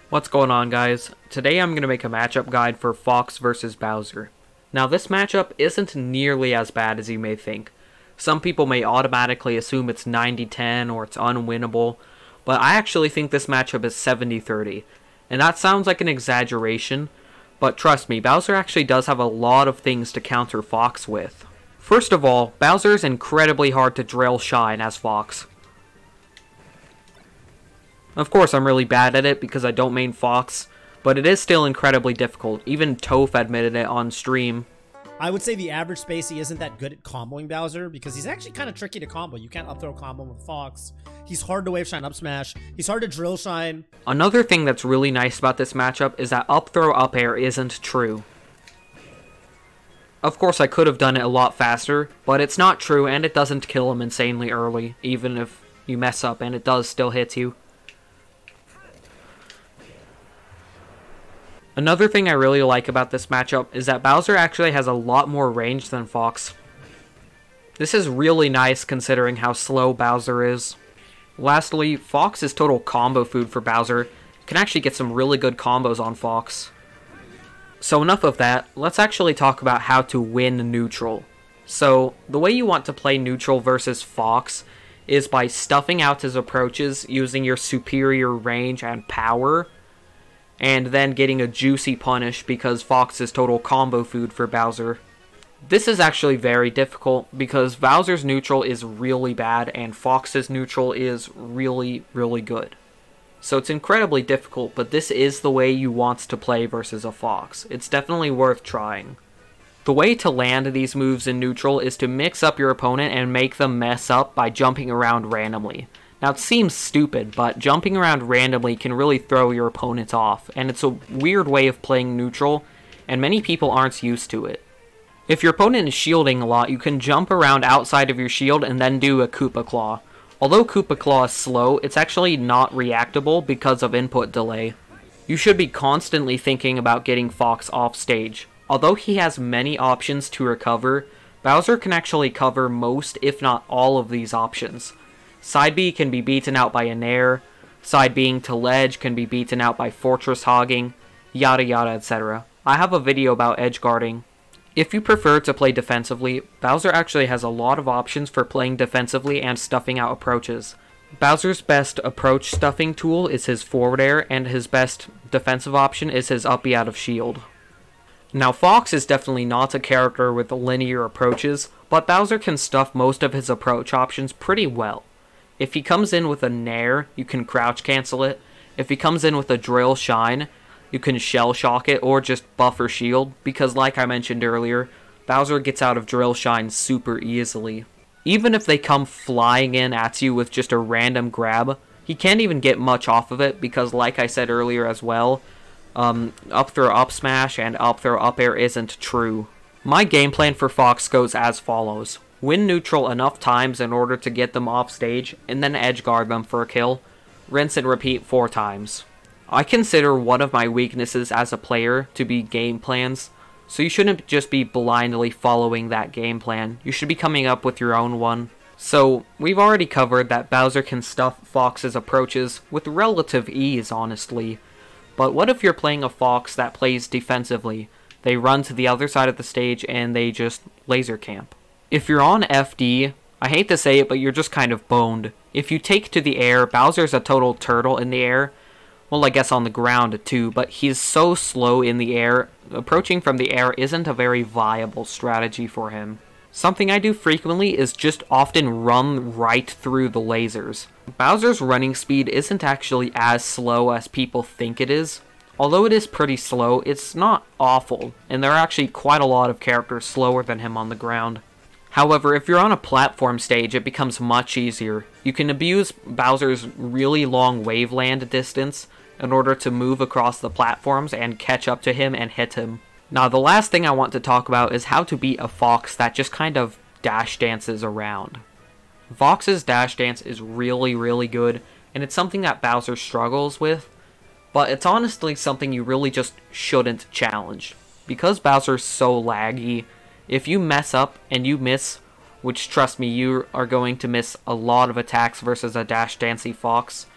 What's going on, guys? Today I'm going to make a matchup guide for Fox versus Bowser. Now this matchup isn't nearly as bad as you may think. Some people may automatically assume it's 90-10 or it's unwinnable, but I actually think this matchup is 70-30. And that sounds like an exaggeration, but trust me, Bowser actually does have a lot of things to counter Fox with. First of all, Bowser is incredibly hard to drill shine as Fox. Of course, I'm really bad at it because I don't main Fox, but it is still incredibly difficult. Even Toph admitted it on stream. I would say the average Spacey isn't that good at comboing Bowser because he's actually kind of tricky to combo. You can't up throw combo with Fox. He's hard to wave shine up smash. He's hard to drill shine. Another thing that's really nice about this matchup is that up throw up air isn't true. Of course, I could have done it a lot faster, but it's not true and it doesn't kill him insanely early, even if you mess up and it does still hit you. Another thing I really like about this matchup is that Bowser actually has a lot more range than Fox. This is really nice considering how slow Bowser is. Lastly, Fox is total combo food for Bowser. You can actually get some really good combos on Fox. So enough of that, let's actually talk about how to win neutral. So, the way you want to play neutral versus Fox is by stuffing out his approaches using your superior range and power, and then getting a juicy punish because Fox is total combo food for Bowser. This is actually very difficult because Bowser's neutral is really bad and Fox's neutral is really, really good. So it's incredibly difficult, but this is the way you want to play versus a Fox. It's definitely worth trying. The way to land these moves in neutral is to mix up your opponent and make them mess up by jumping around randomly. Now, it seems stupid, but jumping around randomly can really throw your opponent off, and it's a weird way of playing neutral, and many people aren't used to it. If your opponent is shielding a lot, you can jump around outside of your shield and then do a Koopa Claw. Although Koopa Claw is slow, it's actually not reactable because of input delay. You should be constantly thinking about getting Fox off stage. Although he has many options to recover, Bowser can actually cover most, if not all, of these options. Side B can be beaten out by a Nair, side Bing to ledge can be beaten out by fortress hogging, yada yada etc. I have a video about edge guarding. If you prefer to play defensively, Bowser actually has a lot of options for playing defensively and stuffing out approaches. Bowser's best approach stuffing tool is his forward air, and his best defensive option is his up B out of shield. Now, Fox is definitely not a character with linear approaches, but Bowser can stuff most of his approach options pretty well. If he comes in with a Nair, you can crouch cancel it. If he comes in with a Drill Shine, you can Shell Shock it or just buffer shield, because like I mentioned earlier, Bowser gets out of Drill Shine super easily. Even if they come flying in at you with just a random grab, he can't even get much off of it, because like I said earlier as well, up throw up smash and up throw up air isn't true. My game plan for Fox goes as follows. Win neutral enough times in order to get them off stage, and then edge guard them for a kill. Rinse and repeat 4 times. I consider one of my weaknesses as a player to be game plans, so you shouldn't just be blindly following that game plan. You should be coming up with your own one. So, we've already covered that Bowser can stuff Fox's approaches with relative ease, honestly. But what if you're playing a Fox that plays defensively? They run to the other side of the stage and they just laser camp. If you're on FD, I hate to say it, but you're just kind of boned. If you take to the air, Bowser's a total turtle in the air. Well, I guess on the ground too, but he's so slow in the air, approaching from the air isn't a very viable strategy for him. Something I do frequently is just often run right through the lasers. Bowser's running speed isn't actually as slow as people think it is. Although it is pretty slow, it's not awful, and there are actually quite a lot of characters slower than him on the ground. However, if you're on a platform stage, it becomes much easier. You can abuse Bowser's really long waveland distance in order to move across the platforms and catch up to him and hit him. Now, the last thing I want to talk about is how to beat a Fox that just kind of dash dances around. Fox's dash dance is really, really good, and it's something that Bowser struggles with, but it's honestly something you really just shouldn't challenge. Because Bowser's so laggy, if you mess up and you miss, which trust me, you are going to miss a lot of attacks versus a dash dancey Fox,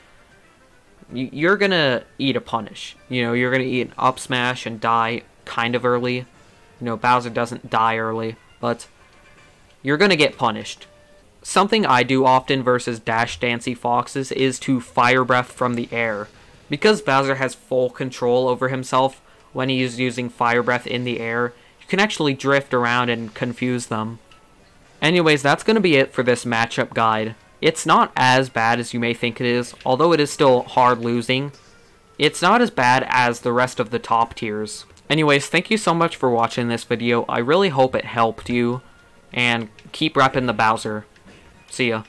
you're gonna eat a punish. You know, you're gonna eat an up smash and die kind of early. You know, Bowser doesn't die early, but you're gonna get punished. Something I do often versus Dash Dancy Foxes is to Fire Breath from the air. Because Bowser has full control over himself when he is using Fire Breath in the air, you can actually drift around and confuse them. Anyways, that's going to be it for this matchup guide. It's not as bad as you may think it is, although it is still hard losing. It's not as bad as the rest of the top tiers. Anyways, thank you so much for watching this video. I really hope it helped you, and keep repping the Bowser. See ya.